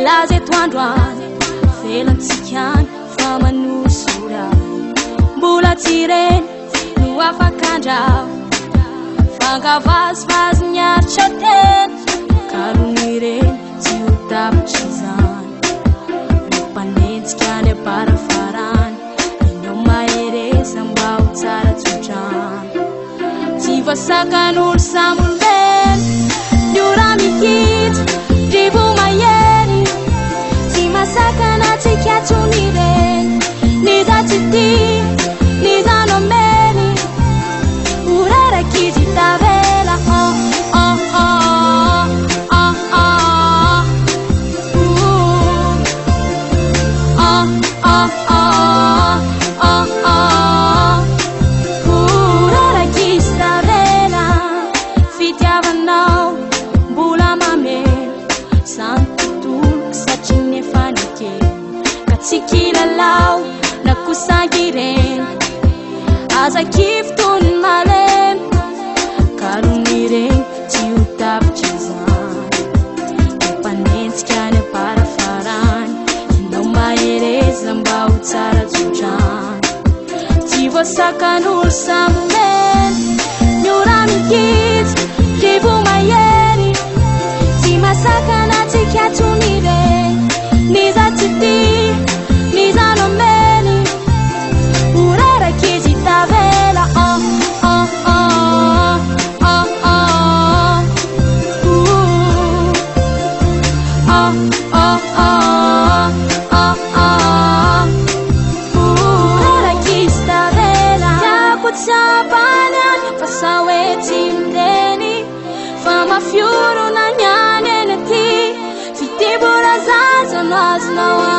laze toandroany felantsikan fa manosora mbola tsy reny no afakandrao fangavazivazy miaritra teny karony reny tsy ho tapitry izany mampanenjika any abarafarany inao mahereza mba ho tsara tsodrany tsy voasakan'olo samboleny ny ora mihitsy drivo maheny tsy masakana tsika tsony reny niza tsy tia niza no meny urarakizy tavela urarakizy tavela fitiavanao mbola mamely santotolo satria nefa nikely ka tsy kilalao na kosaky reny aza kiftony malemy karony reny tsy ho tapitry izany mampanenjika any abarafarany inao mahereza mba ho tsara tsodrany tsy voasakan'olo samboleny ny ora mihitsy drivo maheny tsy masakana tsika tsony reny niza tsy tia niza no meny urarakizy tavela urarakizy tavela tiako tsapany fa sa hoe tsy mindeny fa mafiorona ny any eny aty fitembola zaza no azonao